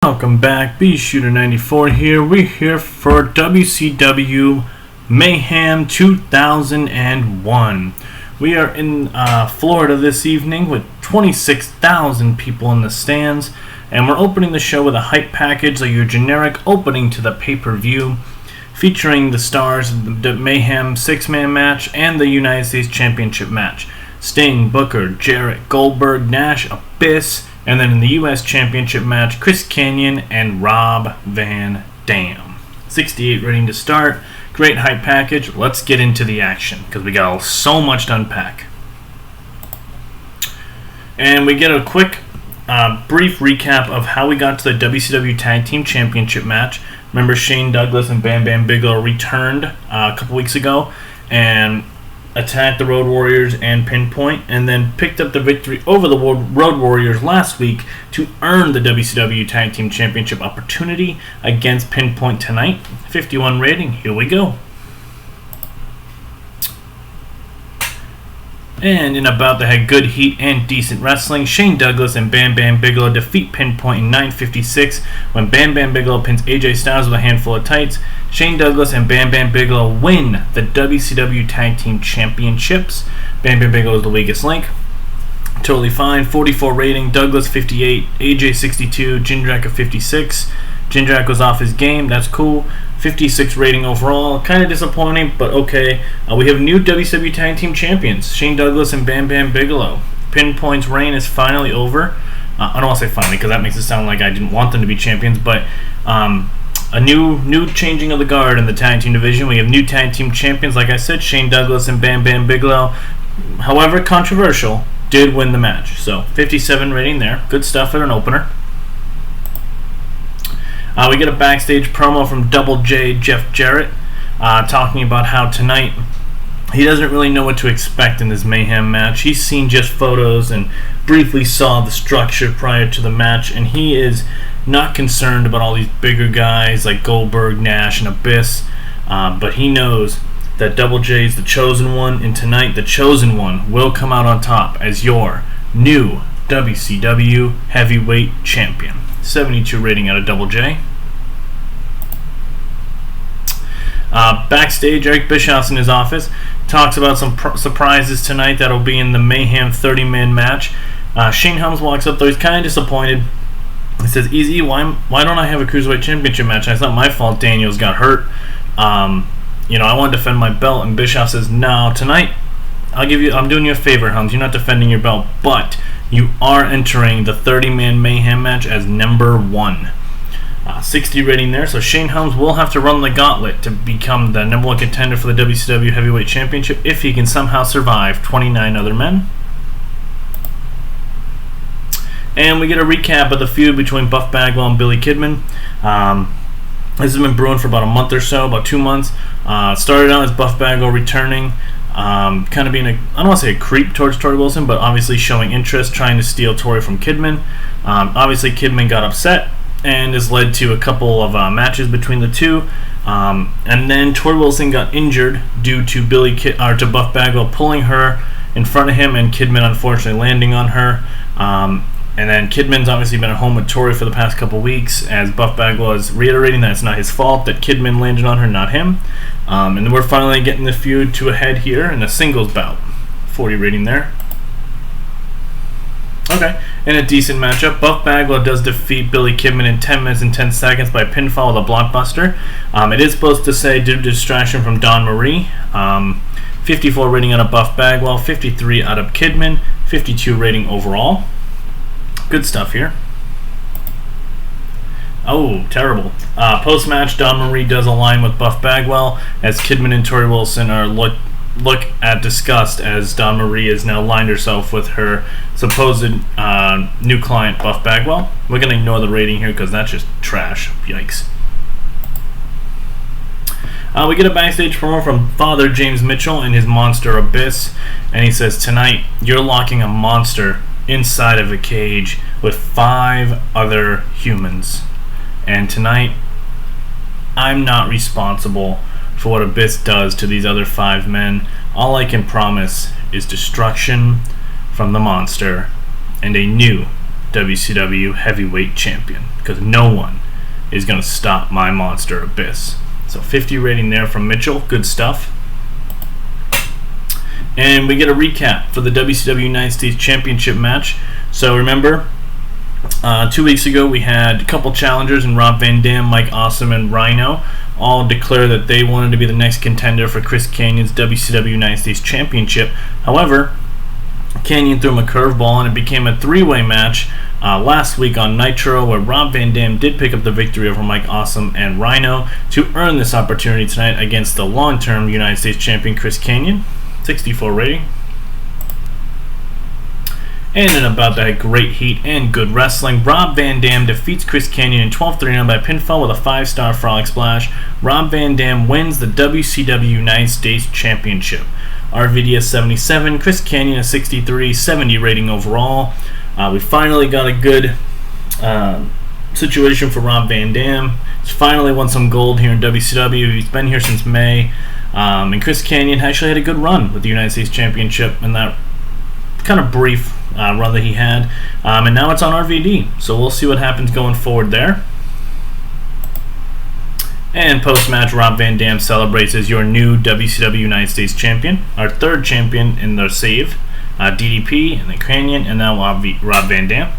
Welcome back, BShooter94 here. We're here for WCW Mayhem 2001. We are in Florida this evening with 26,000 people in the stands, and we're opening the show with a hype package, like your generic opening to the pay-per-view, featuring the stars of the Mayhem 6-man match and the United States Championship match. Sting, Booker, Jarrett, Goldberg, Nash, Abyss, and then in the U.S. Championship match, Chris Kanyon and Rob Van Dam. 68 rating to start. Great hype package. Let's get into the action because we got so much to unpack. And we get a quick, brief recap of how we got to the WCW Tag Team Championship match. Remember, Shane Douglas and Bam Bam Bigelow returned a couple weeks ago and attacked the Road Warriors and PinPoint, and then picked up the victory over the Road Warriors last week to earn the WCW Tag Team Championship opportunity against PinPoint tonight. 51 rating, here we go. And in a bout that had good heat and decent wrestling, Shane Douglas and Bam Bam Bigelow defeat PinPoint in 9:56 when Bam Bam Bigelow pins AJ Styles with a handful of tights. Shane Douglas and Bam Bam Bigelow win the WCW Tag Team Championships. Bam Bam Bigelow is the weakest link. Totally fine. 44 rating, Douglas 58, AJ 62, Gindreck a 56. Gindreck was off his game, that's cool. 56 rating overall, kind of disappointing, but okay. We have new WCW Tag Team Champions, Shane Douglas and Bam Bam Bigelow. PinPoint's reign is finally over. I don't want to say finally because that makes it sound like I didn't want them to be champions, but a new changing of the guard in the tag team division. We have new tag team champions, like I said, Shane Douglas and Bam Bam Bigelow. However controversial, did win the match. So 57 rating there, good stuff at an opener. We get a backstage promo from Double J Jeff Jarrett talking about how tonight he doesn't really know what to expect in this Mayhem match. He's seen just photos and briefly saw the structure prior to the match, and he is not concerned about all these bigger guys like Goldberg, Nash, and Abyss, but he knows that Double J is the chosen one, and tonight the chosen one will come out on top as your new WCW Heavyweight Champion. 72 rating out of Double J. Backstage, Eric Bischoff's in his office, talks about some surprises tonight that'll be in the Mayhem 30-man match. Shane Helms walks up there, he's kind of disappointed. He says, "Easy, why don't I have a Cruiserweight Championship match? It's not my fault Daniels got hurt. I want to defend my belt." And Bischoff says, "No, tonight, I'm doing you a favor, Helms. You're not defending your belt, but you are entering the 30-man Mayhem match as number 1. 60 rating there, so Shane Helms will have to run the gauntlet to become the number 1 contender for the WCW Heavyweight Championship if he can somehow survive 29 other men. And we get a recap of the feud between Buff Bagwell and Billy Kidman. This has been brewing for about a month or so, about 2 months. Started out as Buff Bagwell returning, kind of being I don't want to say a creep towards Tori Wilson, but obviously showing interest, trying to steal Tori from Kidman. Obviously Kidman got upset, and has led to a couple of matches between the two. And then Tori Wilson got injured due to to Buff Bagwell pulling her in front of him, and Kidman unfortunately landing on her. And then Kidman's obviously been at home with Tori for the past couple weeks, as Buff Bagwell is reiterating that it's not his fault, that Kidman landed on her, not him. And we're finally getting the feud to a head here in a singles bout. 40 rating there. Okay, in a decent matchup, Buff Bagwell does defeat Billy Kidman in 10 minutes and 10 seconds by pinfall with a blockbuster. It is supposed to say due to distraction from Dawn Marie. 54 rating out of Buff Bagwell, 53 out of Kidman, 52 rating overall. Good stuff here. Oh, terrible. Post-match, Dawn Marie does align with Buff Bagwell as Kidman and Tori Wilson are look at disgust as Dawn Marie has now aligned herself with her supposed new client, Buff Bagwell. We're going to ignore the rating here because that's just trash. Yikes. We get a backstage promo from Father James Mitchell and his monster Abyss, and he says, "Tonight, you're locking a monster inside of a cage with 5 other humans. And tonight, I'm not responsible for what Abyss does to these other 5 men. All I can promise is destruction from the monster and a new WCW Heavyweight Champion, because no one is going to stop my monster Abyss. So 50 rating there from Mitchell. Good stuff. And we get a recap for the WCW United States Championship match. So remember, 2 weeks ago we had a couple challengers in Rob Van Dam, Mike Awesome, and Rhino all declare that they wanted to be the next contender for Chris Kanyon's WCW United States Championship. However, Kanyon threw him a curveball and it became a three-way match last week on Nitro, where Rob Van Dam did pick up the victory over Mike Awesome and Rhino to earn this opportunity tonight against the long-term United States champion Chris Kanyon. 64 rating. And in about that great heat and good wrestling, Rob Van Dam defeats Chris Kanyon in 12:39 by pinfall with a 5-star frolic splash. Rob Van Dam wins the WCW United States Championship. RVD 77, Chris Kanyon a 63, 70 rating overall. We finally got a good situation for Rob Van Dam. He's finally won some gold here in WCW. He's been here since May. And Chris Kanyon actually had a good run with the United States Championship in that kind of brief run that he had. And now it's on RVD. So we'll see what happens going forward there. And post-match, Rob Van Dam celebrates as your new WCW United States Champion. Our third champion in the save. DDP, and then Kanyon, and now Rob Van Dam.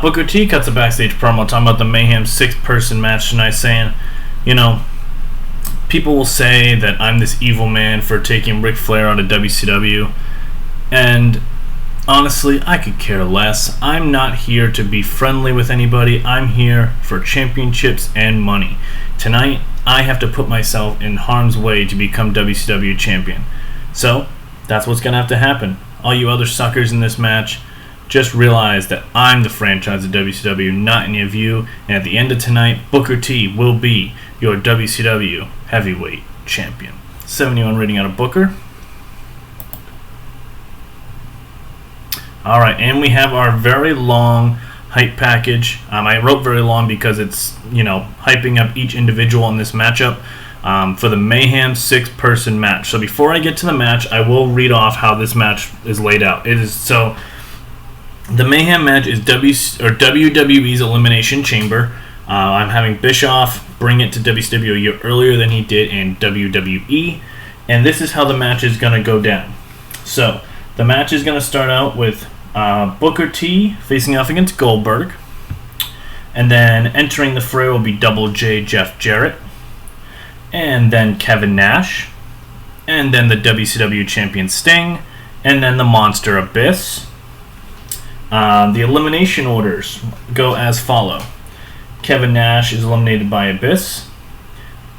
Booker T cuts a backstage promo talking about the Mayhem 6-person match tonight, saying, you know, people will say that I'm this evil man for taking Ric Flair out of WCW, and honestly, I could care less. I'm not here to be friendly with anybody. I'm here for championships and money. Tonight, I have to put myself in harm's way to become WCW champion. So, that's what's going to have to happen. All you other suckers in this match, just realize that I'm the franchise of WCW, not any of you. And at the end of tonight, Booker T will be your WCW Heavyweight Champion. 71 rating out of Booker. Alright, and we have our very long hype package. I wrote very long because it's, you know, hyping up each individual in this matchup for the Mayhem 6-person match. So before I get to the match, I will read off how this match is laid out. It is so. The Mayhem match is WWE's Elimination Chamber. I'm having Bischoff bring it to WCW a year earlier than he did in WWE. And this is how the match is going to go down. So, the match is going to start out with Booker T facing off against Goldberg. And then entering the fray will be Double J Jeff Jarrett. And then Kevin Nash. And then the WCW Champion Sting. And then the Monster Abyss. The elimination orders go as follow. Kevin Nash is eliminated by Abyss.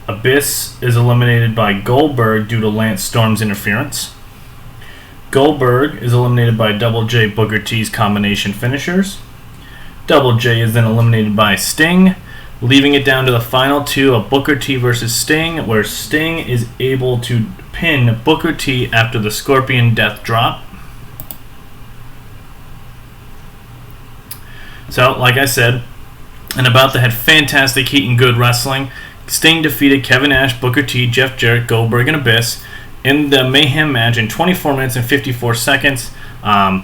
Abyss is eliminated by Goldberg due to Lance Storm's interference. Goldberg is eliminated by Double J Booker T's combination finishers. Double J is then eliminated by Sting, leaving it down to the final two of Booker T versus Sting, where Sting is able to pin Booker T after the Scorpion Death Drop. So, like I said, and about that had fantastic heat and good wrestling. Sting defeated Kevin Nash, Booker T, Jeff Jarrett, Goldberg, and Abyss in the Mayhem match in 24 minutes and 54 seconds. The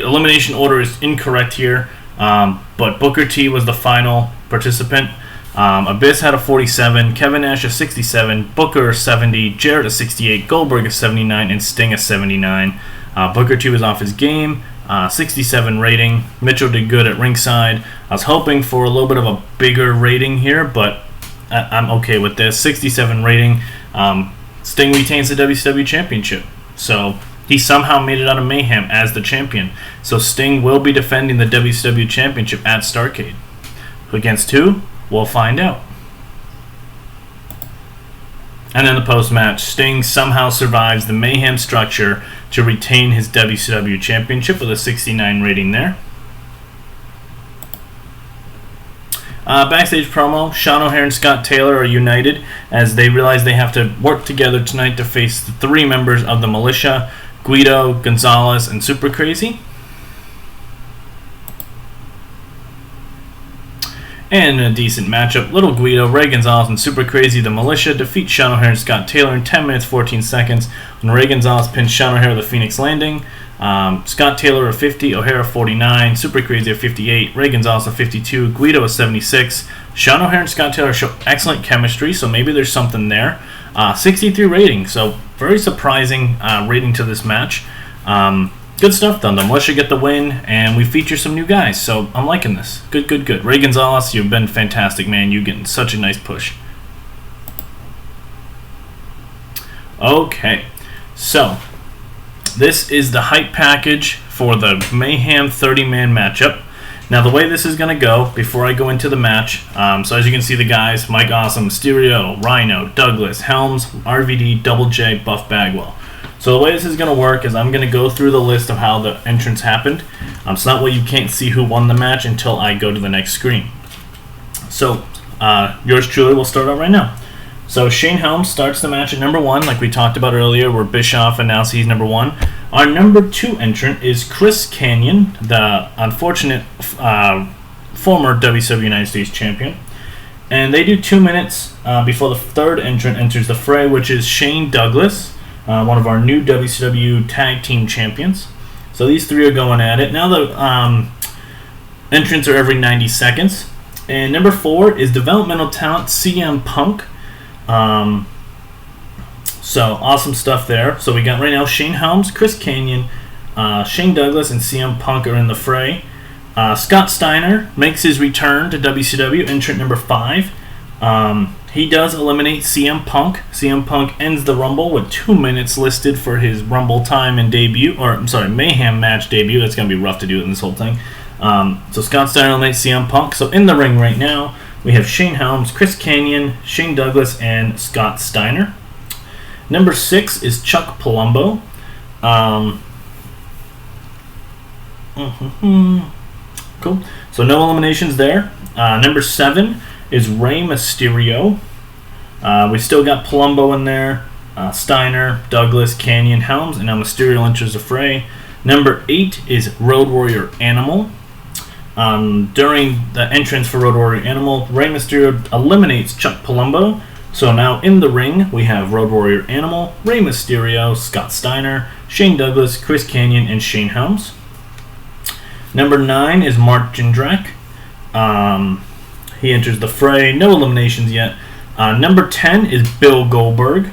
elimination order is incorrect here, but Booker T was the final participant. Abyss had a 47, Kevin Nash a 67, Booker a 70, Jarrett a 68, Goldberg a 79, and Sting a 79. Booker T was off his game. 67 rating. Mitchell did good at ringside. I was hoping for a little bit of a bigger rating here, but I'm okay with this. 67 rating. Sting retains the WCW Championship. So he somehow made it out of Mayhem as the champion. So Sting will be defending the WCW Championship at Starcade. Against who? We'll find out. And then the post-match, Sting somehow survives the Mayhem structure to retain his WCW Championship with a 69 rating there. Backstage promo, Sean O'Haire and Scott Taylor are united as they realize they have to work together tonight to face the three members of the Militia, Guido, Gonzalez, and Super Crazy. And in a decent matchup, Little Guido, Rey Gonzalez, and Super Crazy, the Militia, defeat Sean O'Haire and Scott Taylor in 10 minutes 14 seconds when Rey Gonzalez pins Sean O'Haire with a Phoenix Landing. Scott Taylor of 50, O'Hara 49, Super Crazy of 58, Ray Gonzalez of 52, Guido of 76. Sean O'Hara and Scott Taylor show excellent chemistry, so maybe there's something there. 63 rating, so very surprising rating to this match. Good stuff though. The Militia get the win, and we feature some new guys, so I'm liking this. Good. Ray Gonzalez, you've been fantastic, man. You're getting such a nice push. Okay, so this is the hype package for the Mayhem 30-man matchup. Now, the way this is going to go, before I go into the match, so as you can see the guys, Mike Awesome, Mysterio, Rhino, Douglas, Helms, RVD, Double J, Buff Bagwell. So the way this is going to work is I'm going to go through the list of how the entrance happened. So that way you can't see who won the match until I go to the next screen. So yours truly will start out right now. So Shane Helms starts the match at number 1, like we talked about earlier, where Bischoff announced he's number 1. Our number 2 entrant is Chris Kanyon, the unfortunate former WCW United States champion. And they do 2 minutes before the third entrant enters the fray, which is Shane Douglas, one of our new WCW Tag Team Champions. So these three are going at it. Now the entrants are every 90 seconds. And number 4 is developmental talent CM Punk. So awesome stuff there. So we got right now Shane Helms, Chris Kanyon, Shane Douglas, and CM Punk are in the fray. Scott Steiner makes his return to WCW, entrant number 5. He does eliminate CM Punk. CM Punk ends the Rumble with 2 minutes listed for his Rumble time and debut, Mayhem match debut. That's going to be rough to do in this whole thing. So Scott Steiner eliminates CM Punk. So in the ring right now, we have Shane Helms, Chris Kanyon, Shane Douglas, and Scott Steiner. Number 6 is Chuck Palumbo. Cool. So no eliminations there. Number 7 is Rey Mysterio. We still got Palumbo in there. Steiner, Douglas, Kanyon, Helms, and now Mysterio enters the fray. Number 8 is Road Warrior Animal. During the entrance for Road Warrior Animal, Rey Mysterio eliminates Chuck Palumbo. So now in the ring, we have Road Warrior Animal, Rey Mysterio, Scott Steiner, Shane Douglas, Chris Kanyon, and Shane Helms. Number 9 is Mark Gindreck. He enters the fray. No eliminations yet. Number 10 is Bill Goldberg.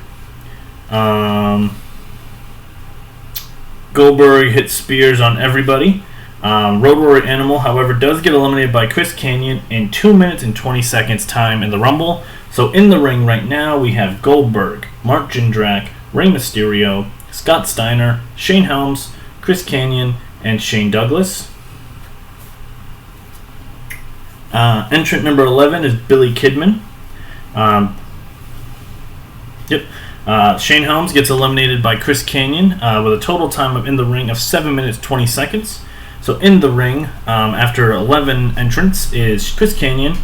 Goldberg hits spears on everybody. Road Warrior Animal, however, does get eliminated by Chris Kanyon in 2 minutes and 20 seconds time in the Rumble. So in the ring right now, we have Goldberg, Mark Gindreck, Rey Mysterio, Scott Steiner, Shane Helms, Chris Kanyon, and Shane Douglas. Entrant number 11 is Billy Kidman. Shane Helms gets eliminated by Chris Kanyon with a total time of in the ring of 7 minutes 20 seconds. So in the ring, after 11 entrants, is Chris Kanyon,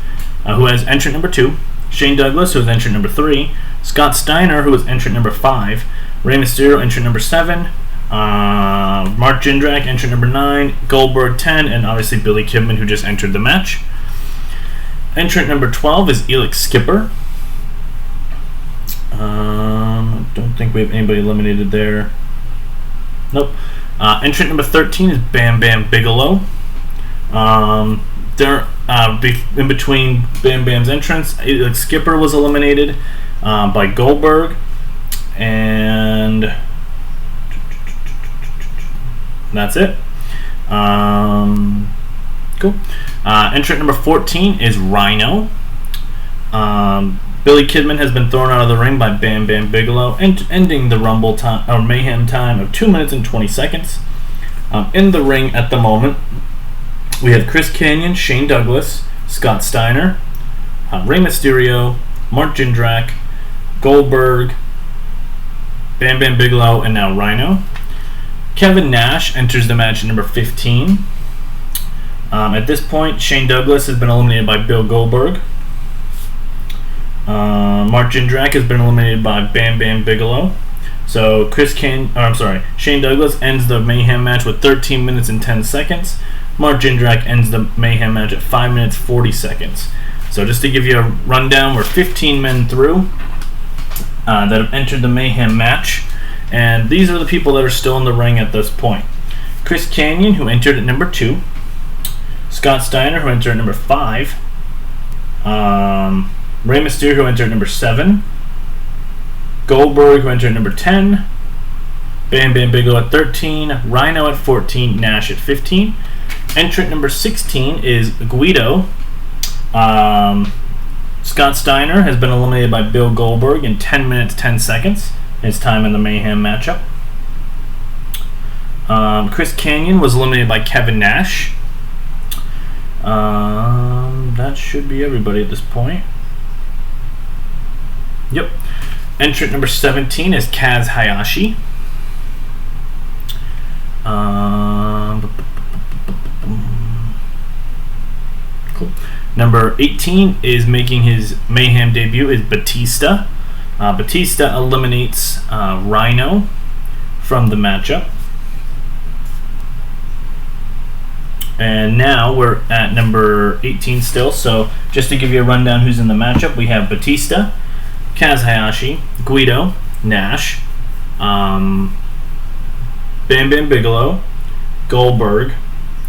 who has entrant number 2, Shane Douglas, who is entrant number 3, Scott Steiner, who is entrant number 5, Rey Mysterio, entrant number 7, Mark Gindreck, entrant number 9, Goldberg 10, and obviously Billy Kidman, who just entered the match. Entrant number 12 is Elix Skipper. I don't think we have anybody eliminated there. Nope. Entrant number 13 is Bam Bam Bigelow. In between Bam Bam's entrance, Elix Skipper was eliminated by Goldberg. And that's it. Cool. Entrant number 14 is Rhino. Billy Kidman has been thrown out of the ring by Bam Bam Bigelow, ending the Rumble time or Mayhem time of 2 minutes and 20 seconds. In the ring at the moment, we have Chris Kanyon, Shane Douglas, Scott Steiner, Rey Mysterio, Mark Gindreck, Goldberg, Bam Bam Bigelow, and now Rhino. Kevin Nash enters the match at number 15. At this point, Shane Douglas has been eliminated by Bill Goldberg. Mark Gindreck has been eliminated by Bam Bam Bigelow. So Shane Douglas ends the Mayhem match with 13 minutes and 10 seconds. Mark Gindreck ends the Mayhem match at 5 minutes 40 seconds. So just to give you a rundown, we're 15 men through that have entered the Mayhem match, and these are the people that are still in the ring at this point. Chris Kanyon, who entered at number 2. Scott Steiner, who entered at number 5. Rey Mysterio, who entered at number 7. Goldberg, who entered at number 10. Bam Bam Bigelow at 13. Rhino at 14. Nash at 15. Entrant number 16 is Guido. Scott Steiner has been eliminated by Bill Goldberg in 10 minutes 10 seconds. His time in the Mayhem matchup. Chris Kanyon was eliminated by Kevin Nash. That should be everybody at this point. Yep. Entrant number 17 is Kaz Hayashi. Cool. Number 18 is making his Mayhem debut is Batista. Batista eliminates Rhino from the matchup. And now we're at number 18 still. So just to give you a rundown who's in the matchup, we have Batista, Kaz Hayashi, Guido, Nash, Bam Bam Bigelow, Goldberg,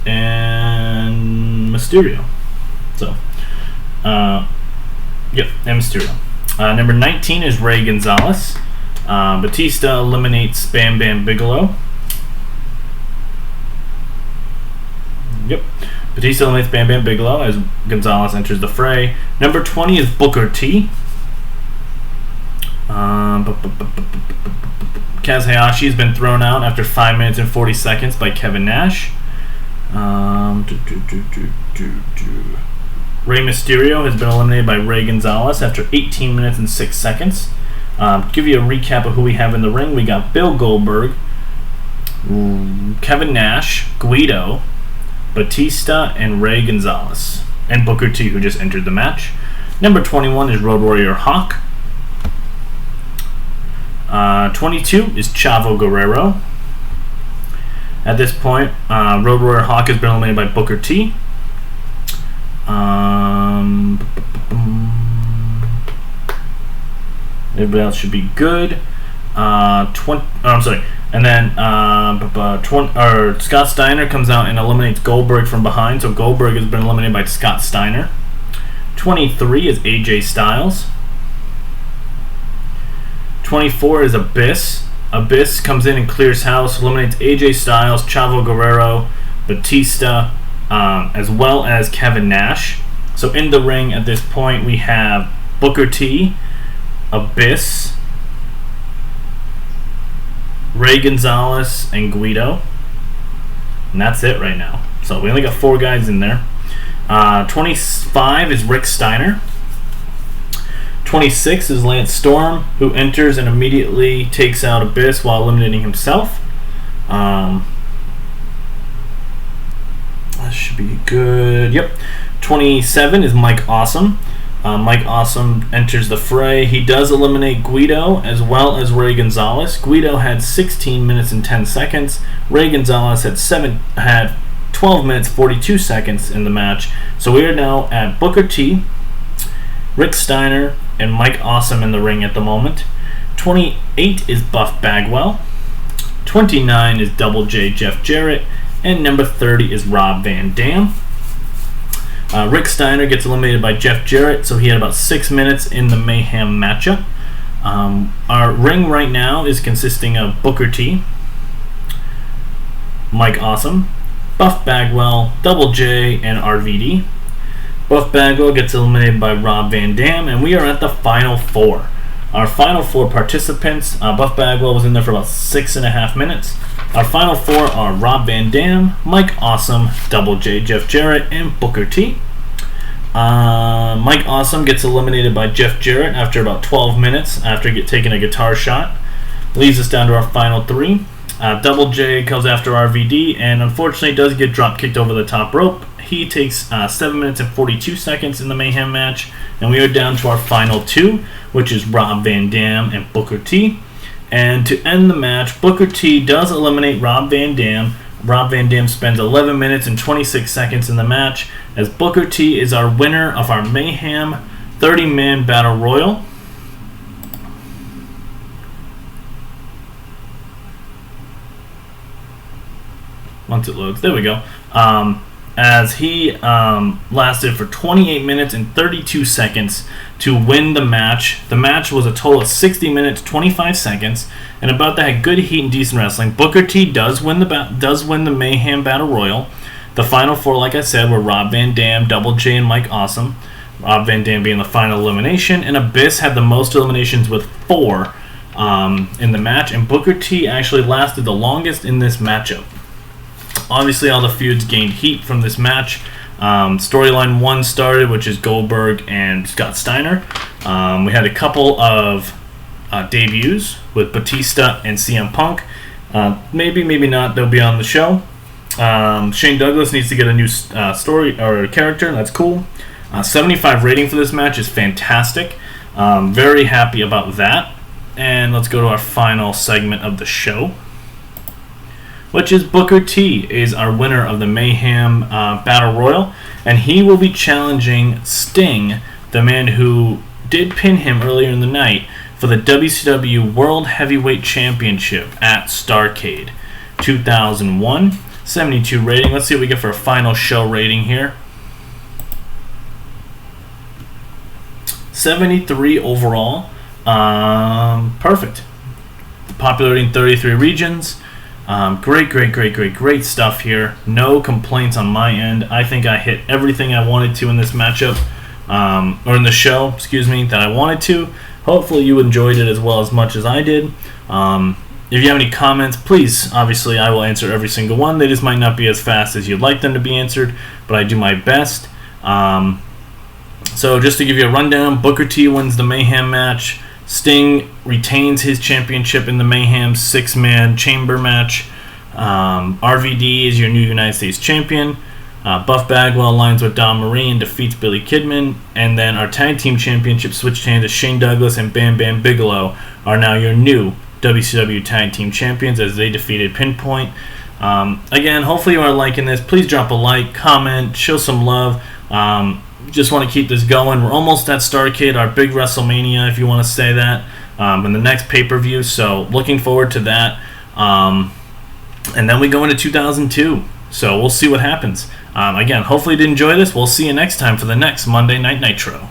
and Mysterio. So, and Mysterio. Number 19 is Ray Gonzalez. Batista eliminates Bam Bam Bigelow. Yep. Batista eliminates Bam Bam Bigelow as Gonzalez enters the fray. Number 20 is Booker T. Kaz Hayashi has been thrown out after 5 minutes and 40 seconds by Kevin Nash. Rey Mysterio has been eliminated by Ray Gonzalez after 18 minutes and 6 seconds. Give you a recap of who we have in the ring. We got Bill Goldberg, Kevin Nash, Guido, Batista, and Ray Gonzalez. And Booker T, who just entered the match. Number 21 is Road Warrior Hawk. 22 is Chavo Guerrero. At this point, Road Warrior Hawk has been eliminated by Booker T. Everybody else should be good. And then Scott Steiner comes out and eliminates Goldberg from behind. So Goldberg has been eliminated by Scott Steiner. 23 is AJ Styles. 24 is Abyss. Abyss comes in and clears house, eliminates AJ Styles, Chavo Guerrero, Batista, as well as Kevin Nash. So in the ring at this point we have Booker T, Abyss, Ray Gonzalez, and Guido. And that's it right now. So we only got 4 guys in there. 25 is Rick Steiner. 26 is Lance Storm, who enters and immediately takes out Abyss while eliminating himself. That should be good. Yep. 27 is Mike Awesome. Mike Awesome enters the fray. He does eliminate Guido as well as Ray Gonzalez. Guido had 16 minutes and 10 seconds. Ray Gonzalez had 12 minutes 42 seconds in the match. So we are now at Booker T, Rick Steiner, and Mike Awesome in the ring at the moment. 28 is Buff Bagwell. 29 is Double J Jeff Jarrett. And number 30 is Rob Van Dam. Rick Steiner gets eliminated by Jeff Jarrett, so he had about 6 minutes in the Mayhem matchup. Our ring right now is consisting of Booker T, Mike Awesome, Buff Bagwell, Double J, and RVD. Buff Bagwell gets eliminated by Rob Van Dam, and we are at the final 4. Our final 4 participants, Buff Bagwell was in there for about 6.5 minutes. Our final 4 are Rob Van Dam, Mike Awesome, Double J Jeff Jarrett, and Booker T. Mike Awesome gets eliminated by Jeff Jarrett after about 12 minutes after taking a guitar shot. Leaves us down to our final 3. Double J comes after RVD and unfortunately does get drop kicked over the top rope. He takes 7 minutes and 42 seconds in the Mayhem match, and we are down to our final 2, which is Rob Van Dam and Booker T. And to end the match, Booker T does eliminate Rob Van Dam. Rob Van Dam spends 11 minutes and 26 seconds in the match, as Booker T is our winner of our Mayhem 30-man Battle Royal. once it loads. There we go. As he lasted for 28 minutes and 32 seconds to win the match. The match was a total of 60 minutes, 25 seconds, and about that had good heat and decent wrestling. Booker T does win the Mayhem Battle Royal. The final four, like I said, were Rob Van Dam, Double J, and Mike Awesome. Rob Van Dam being the final elimination, and Abyss had the most eliminations with 4 in the match, and Booker T actually lasted the longest in this matchup. Obviously, all the feuds gained heat from this match. Storyline 1 started, which is Goldberg and Scott Steiner. We had a couple of debuts with Batista and CM Punk. Maybe not, they'll be on the show. Shane Douglas needs to get a new story or character. That's cool. 75 rating for this match is fantastic. Very happy about that. And let's go to our final segment of the show, which is Booker T is our winner of the Mayhem Battle Royal, and he will be challenging Sting, the man who did pin him earlier in the night, for the WCW World Heavyweight Championship at Starcade 2001. 72 rating. Let's see what we get for a final show rating here. 73 overall. Perfect. Popularity in 33 regions. Great stuff here. No complaints on my end. I think I hit everything I wanted to in this matchup, or in the show, that I wanted to. Hopefully you enjoyed it as well as much as I did. If you have any comments, please, obviously I will answer every single one. They just might not be as fast as you'd like them to be answered, but I do my best. So just to give you a rundown, Booker T wins the Mayhem match. Sting retains his championship in the Mayhem 6-man chamber match. RVD is your new United States champion. Buff Bagwell aligns with Don Marie and defeats Billy Kidman. And then our tag team championship switched hands as Shane Douglas and Bam Bam Bigelow are now your new WCW tag team champions as they defeated PinPoint. Again, hopefully you are liking this. Please drop a like, comment, show some love. Just want to keep this going. We're almost at Starcade, our big WrestleMania, if you want to say that, in the next pay-per-view. So looking forward to that. And then we go into 2002. So we'll see what happens. Again, hopefully you did enjoy this. We'll see you next time for the next Monday Night Nitro.